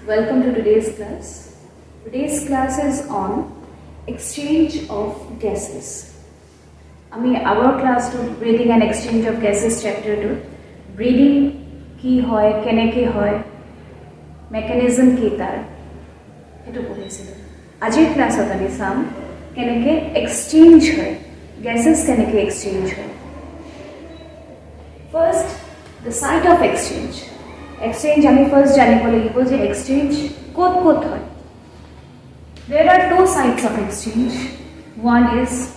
Welcome to today's class. Today's class is on exchange of gases. Our class to breathing and exchange of gases chapter 2. Breathing ki hoy, keneke hoy, mechanism ki tar. Eto pohisilo. Ajir class otani sam keneke exchange hoy. Gases keneke exchange hoy. First, the site of exchange. Exchange ami first janibo lagibo je exchange kot hoy. There are two sites of exchange. One is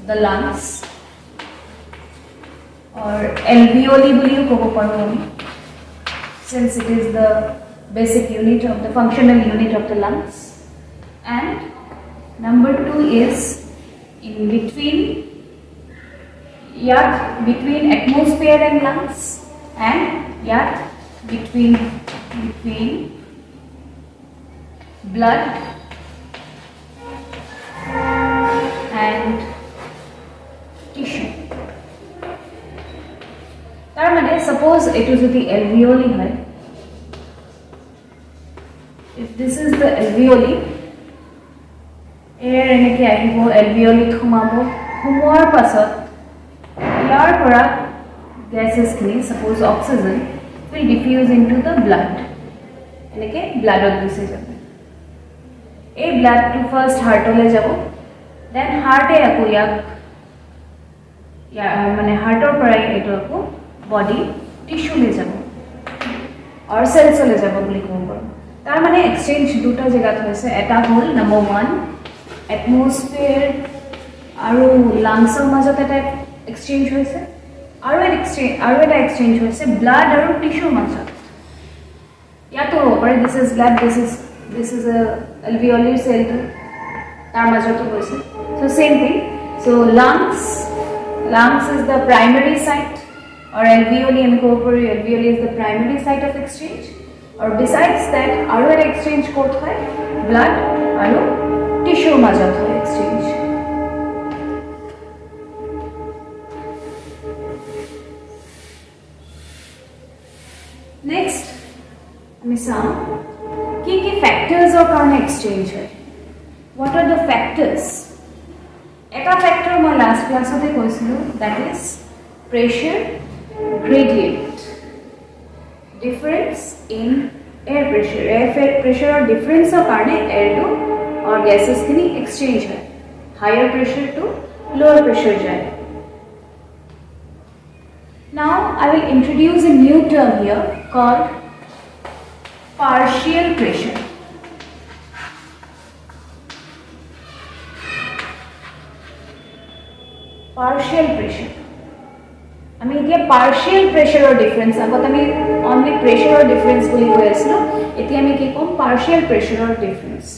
the lungs or alveoli buliu kobo paru since it is the basic unit of the functional unit of the lungs. And number 2 is in between between atmosphere and lungs, and between blood and tissue. Tar mane suppose it is the alveoli hai. If this is the alveoli, air eneke ahibo alveoli khumabo, khumor pasot yar pora gases khini suppose oxygen will diffuse into the blood. Eneke blood ot guse jabe. A blood to first heart ole jabo, then heart e ako mane heart or parai eto ako body tissue le jabo or cells ole jabo boli kobo paru. Tar mane exchange duta jagat hoise. Eta hol number 1 atmosphere aru lungs or majot eta exchange hoise, aru eta exchange hoise blood aru tissue majot. Yato hobo this is blood, this is a alveolar cell to tar majot hoise. So same thing. So lungs is the primary site, or alveoli alveoli is the primary site of exchange. Or besides that, aru eta exchange kot hoy blood aru tissue majot hoy exchange. Next, আমি চাওঁ কি factors of karone exchange hoy. What are the factors? Eta factor মই last class ote koisilo, that is pressure gradient. Difference in air pressure. Air pressure or difference of karone air to or gases kini exchange hoy. Higher pressure to lower pressure jay. Now I will introduce a new term here called partial pressure. Partial pressure. আমি এতিয়া partial pressure or difference আগত আমি only pressure or difference বুলি কৈ আছিলো, এতিয়া আমি কি কম partial pressure or difference.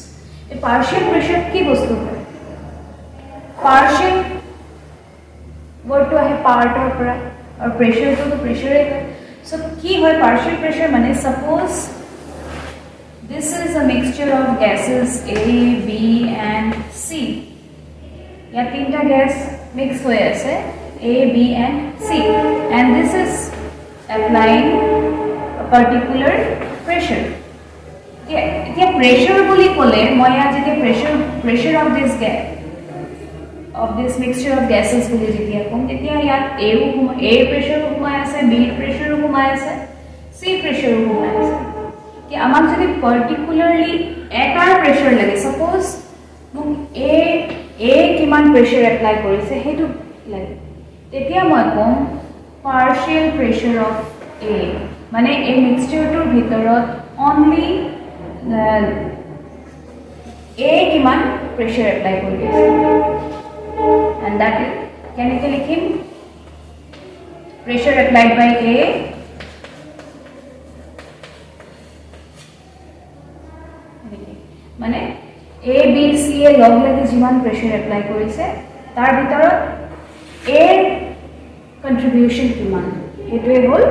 এই partial pressure কি বস্তু হয়? Partial word to আহে part or পৰা, or pressure to pressure hai. So ki hoy partial pressure mane suppose this is a mixture of gases A, B and C. Ya tinta gas mix hoy ase A, B and C, and this is applying a particular pressure. এতিয়া pressure boli kole moi aji pressure of this gas of this mixture of gases boli jetia kom tetia yat A pressure humai ase, B pressure humai ase, C pressure humai ase. Ki amak jodi particularly eta pressure lage, suppose muk A kiman pressure apply korise hetu lage, tetia moi kom partial pressure of A mane a mixture tur bhitorot only A kiman pressure apply korise, and that is keneke likhim pressure applied by A mane A B C a log lagi jiman pressure apply korise tar bhitorot A contribution kiman etue hol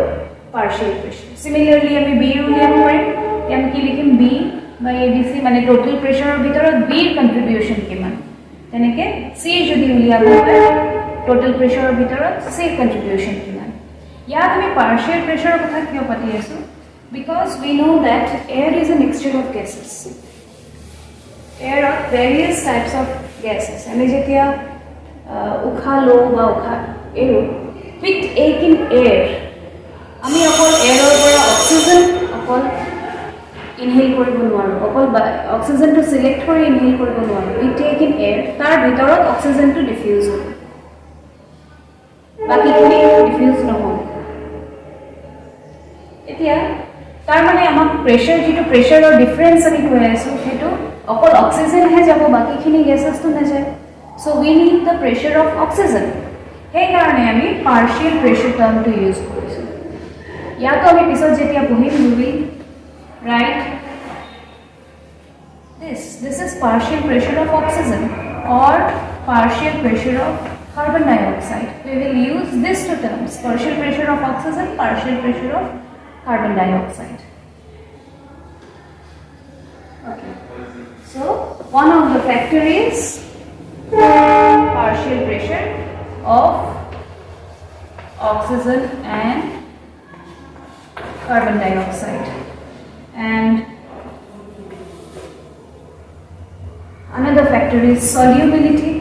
partial pressure. Similarly ami B uliabo parim, ami ki likhim B by ABC mane total pressure bhitorot B contribution kiman, teneke C jodi uliabo hoy total pressure bhitorot C contribution kiman. ইয়াত আমি partial pressure কথা কিয় পাতি আছো, Because we know that air is a mixture of gases. Air are various types of gases. আমি যেতিয়া উশাহ লওঁ বা উশাহ এৰো, with take in air, আমি অকল এয়াৰৰ পৰা অক্সিজেন অকল ইনহেল কৰিব নোৱাৰোঁ, অকল অক্সিজেনটো চিলেক্ট কৰি ইনহেল কৰিব নোৱাৰোঁ। উই টেক ইন এয়াৰ, তাৰ ভিতৰত অক্সিজেনটো ডিফিউজ হ'ব, বাকীখিনি ডিফিউজ নহয়। এতিয়া তাৰ মানে আমাক প্ৰেছাৰ, যিটো প্ৰেছাৰৰ ডিফাৰেঞ্চ আমি কৈ আছোঁ, সেইটো অকল অক্সিজেনহে যাব, বাকীখিনি গেছেছটো নাযায়। চ' we need the pressure of oxygen. সেইকাৰণে আমি পাৰ্চিয়েল প্ৰেছাৰ টাৰ্মটো ইউজ কৰিছোঁ। ইয়াতো আমি পিছত যেতিয়া পঢ়িম, we will write this is partial pressure of oxygen or partial pressure of carbon dioxide. We will use these two terms, partial pressure of oxygen, partial pressure of carbon dioxide. Okay, so one of the factor is partial pressure of oxygen and carbon dioxide, and another factor is solubility.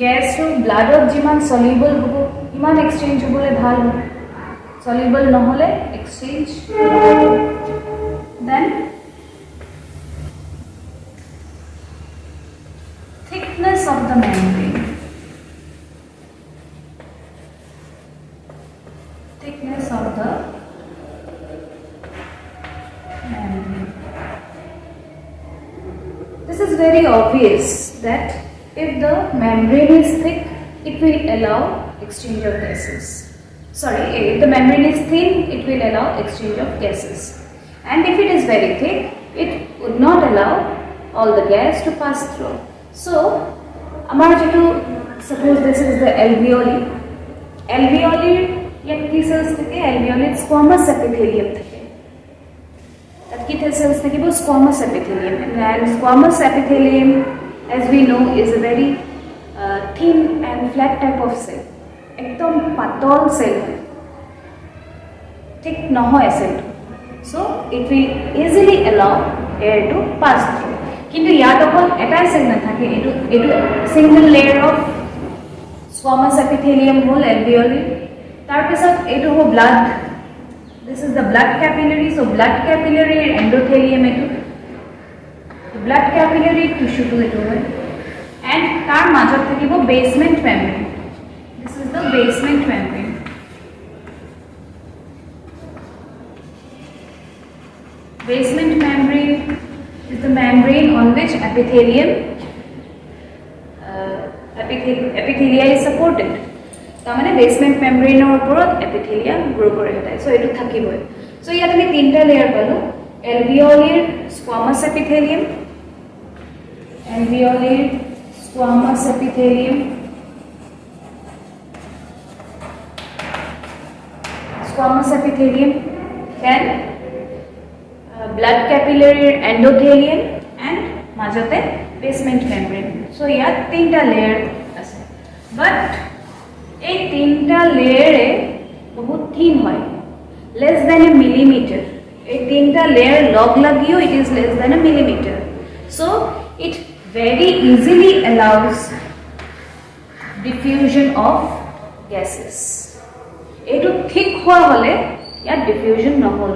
Gas to blood of jiman soluble hobo, iman exchange hobole bhal hobo, soluble nohole exchange nohobo. Then thickness of the membrane. Thickness of the membrane. This is very obvious that if the membrane is thick, it will allow exchange of gases. Sorry, if the membrane is thin, it will allow exchange of gases. And if it is very thick, it would not allow all the gas to pass through. So, amar jetu, suppose this is the alveoli. Alveoli yet ki cells thake, alveoli squamous epithelium thake. That ki cells thake bo squamous epithelium, and squamous epithelium, as we know, is a very thin and flat type of cell. Ekdom patol cell, thick nohoy cell. So it will easily allow air to pass through. Kintu yat okol etai cell na thake, etu single layer of squamous epithelium hol alveoli. Tar pisot etu ho blood. This is the blood capillary. So blood capillary endothelium etu. Blood capillary tissue to it over, and tar major thakibo basement membrane. This is the basement membrane. Basement membrane is the membrane on which epithelia is supported. Tamane basement membrane or oporot epithelia grow kore hotai. So etu thakiboy. So yat ami tinta layer palo: alveolar squamous epithelium, alveolar squamous epithelium, then blood capillary endothelium, and majote basement membrane. So yat tinta layer ase, but ei tinta layer e bahut thin hoy, less than a millimeter. Ei tinta layer log lagiyo it is less than a millimeter. So it very easily allows diffusion of gases. Etu thick hoa hole ya diffusion nohol.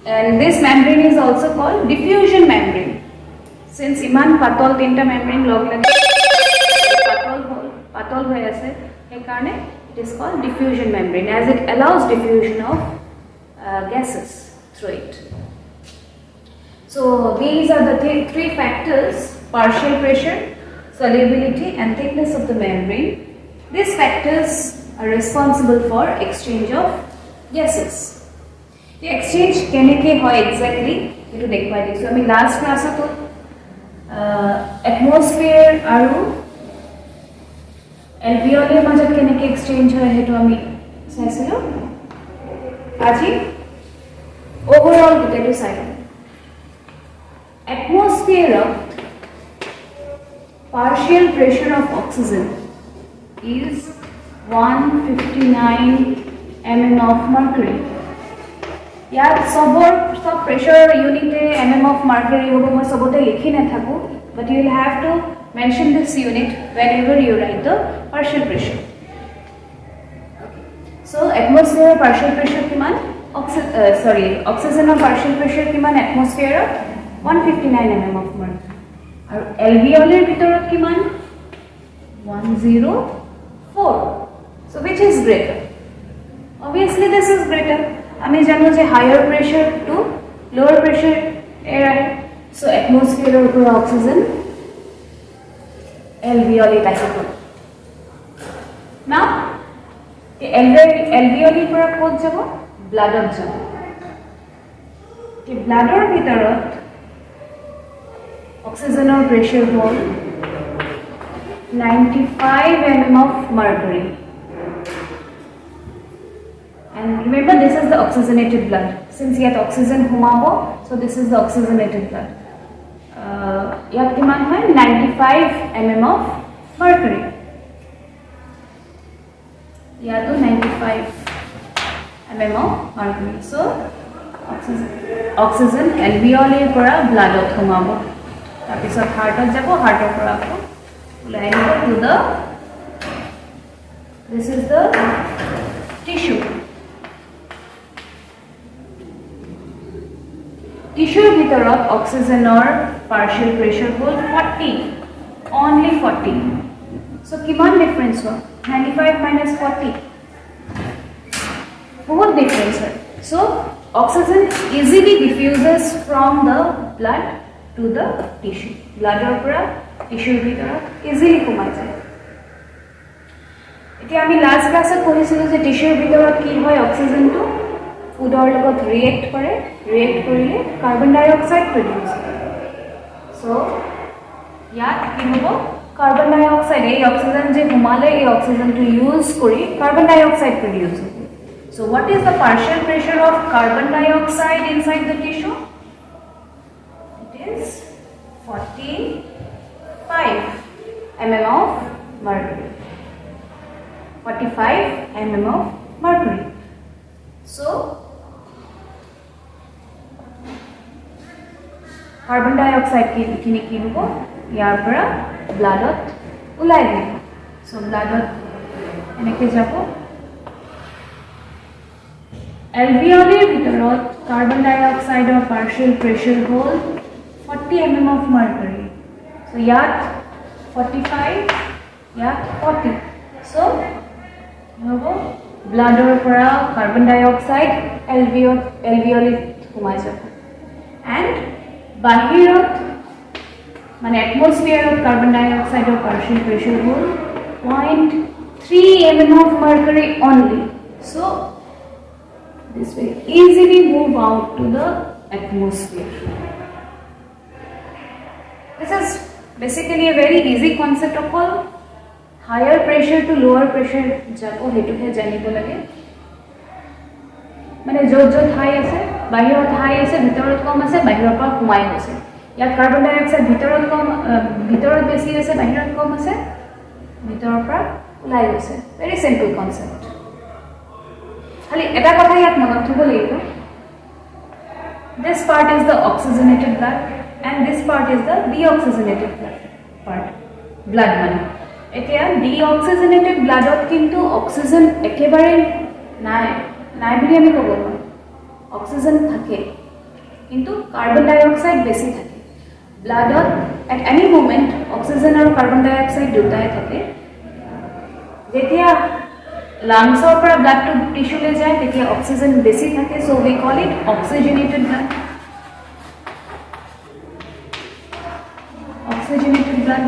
And this membrane is also called diffusion membrane. Since iman patol tinta membrane log lagi patol hoy ase, he karone it is called diffusion membrane, as it allows diffusion of gases through it. So these are the three factors: partial pressure, solubility, and thickness of the membrane. These factors are responsible for exchange of gases. The exchange keneke hoy exactly etu dekhwai disu. Ami last class to atmosphere aru alveoli majot keneke exchange hoy hetu ami saisilo. Aji overall gotetu sai. Atmosphere of partial pressure of oxygen is 159 mm of mercury. ইয়াত সব pressure ইউনিটে mm of mercury হ'ব মই সবতে লিখি নাথাকো, but you will have to mention this unit whenever you write the partial pressure. So atmosphere partial pressure কিমান oxygen partial pressure কিমান atmosphere 159 mm of mercury আৰু alveolar ভিতৰত কিমান 104. So which is greater? Obviously this is greater. আমি জানো যে higher pressure to lower pressure air. So atmosphere উপৰ oxygen alveoli আহিব. Now alveoli পৰা ক'ত যাব ব্লাডত যাব. ব্লাডৰ ভিতৰত অক্সিজেনৰ প্ৰেছাৰ হ'ল 95 mm of mercury. And remember, this is the oxygenated blood. Since yet oxygen humabo, so this is the oxygenated blood. Yat kiman hoy 95 mm of mercury. Yato 95 mm of mercury. So oxygen alveoli pora blood ot humabo. Tapisot heart ot jabo, heart or pora ko ulai to the, this is the tissue. Tissue ভিতৰত অক্সিজেনৰ partial pressure হ'ল 40, only 40. So কিমান difference হয় 95 minus 40, বহুত difference হয়. So oxygen easily diffuses from the blood to the tissue. ব্লাডৰ পৰা টিস্যুৰ ভিতৰত easily সোমাই যায়. এতিয়া আমি লাষ্ট ক্লাছত পঢ়িছিলো যে টিস্যুৰ ভিতৰত কি হয় অক্সিজেনটো ফুডৰ লগত ৰিয়েক্ট কৰিলে কাৰ্বন ডাই অক্সাইড প্ৰডিউস কৰে. সো ইয়াত কি হ'ব কাৰ্বন ডাই অক্সাইড এই অক্সিজেন যে সোমালে এই অক্সিজেনটো ইউজ কৰি কাৰ্বন ডাই অক্সাইড প্ৰডিউস হ'ব. So what is the partial pressure of carbon dioxide inside the tissue? It is 45 mm of mercury. 45 mm of mercury. So carbon dioxide কিনি কি হ'ব ইয়াৰ পৰা ব্লাডত ওলাই যাব. সো ব্লাডত এনেকে যাব. এলভিঅলিৰ ভিতৰত কাৰ্বন ডাই অক্সাইডৰ পাৰ্শিয়াল প্ৰেছাৰ হ'ল 40 mm of mercury. সো ইয়াত 45, ইয়াত 40. সো হ'ব ব্লাডৰ পৰা কাৰ্বন ডাই অক্সাইড এলভিঅলিত সোমাই যাব. এণ্ড বাহিৰত মানে এটমস্ফিয়াৰত কাৰ্বন ডাই অক্সাইডৰ পাৰ্শিয়াল প্ৰেছাৰ হ'ল 0.3 mm of mercury only. So this will easily move out to the atmosphere. This is basically a very easy concept of all. Higher pressure to lower pressure যাব হেতুহে জানিব লাগে. মানে য'ত high আছে বাহিৰত high আছে ভিতৰত কম আছে বাহিৰৰ পৰা সোমাই গৈছে. ইয়াত কাৰ্বন ডাই অক্সাইড ভিতৰত বেছি আছে বাহিৰত কম আছে ভিতৰৰ পৰা ওলাই গৈছে. ভেৰি সিম্পল কনসেপ্ট. খালি এটা কথা ইয়াত মনত থব লাগিব, this part is the oxygenated blood and this part is the deoxygenated blood মানে এতিয়া deoxygenated bloodত কিন্তু অক্সিজেন একেবাৰে নাই বুলি আমি ক'ব নোৱাৰোঁ. অক্সিজেন থাকে কিন্তু কাৰ্বন ডাই অক্সাইড বেছি থাকে. ব্লাডত এট এনি মোমেণ্ট অক্সিজেন আৰু কাৰ্বন ডাই অক্সাইড দুটাই থাকে. যেতিয়া লাংছৰ পৰা ব্লাডটো টিস্যুলৈ যায় তেতিয়া অক্সিজেন বেছি থাকে. So we call it oxygenated blood. Oxygenated blood.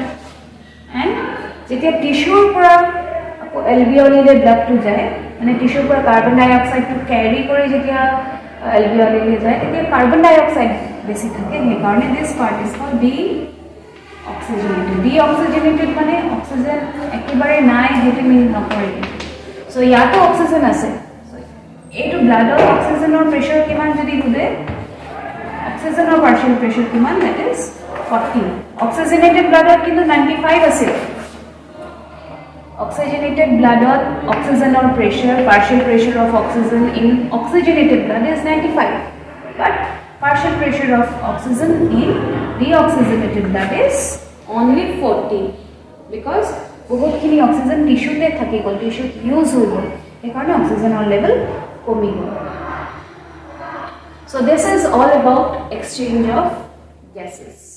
And যেতিয়া টিস্যুৰ পৰা আকৌ এলভিঅলিলৈ ব্লাডটো যায় মানে টিস্যুৰ পৰা কাৰ্বন ডাই অক্সাইডটো কেৰি কৰি যেতিয়া এলভিঅলিলৈ যায় তেতিয়া কাৰ্বন ডাই অক্সাইড বেছি থাকে. সেইকাৰণে this part is called deoxygenated মানে অক্সিজেন একেবাৰে নাই সেইটো মিন নকৰে. সো ইয়াতো অক্সিজেন আছে. এইটো ব্লাডত অক্সিজেনৰ প্ৰেছাৰ কিমান যদি সোধে অক্সিজেনৰ পাৰ্শিয়াল প্ৰেছাৰ কিমান দ্যাট ইজ 40. অক্সিজেনেটেড ব্লাডত কিন্তু 95 আছিল. Oxygenated blood oxygen or pressure, partial pressure of oxygen in oxygenated blood is 95, but partial pressure of oxygen in deoxygenated blood is only 40, because বহুতখিনি অক্সিজেন টিস্যুতে থাকি গ'ল, টিস্যুত ইউজ হৈ গ'ল, সেইকাৰণে অক্সিজেনৰ লেভেল কমি গ'ল। So this is all about exchange of gases.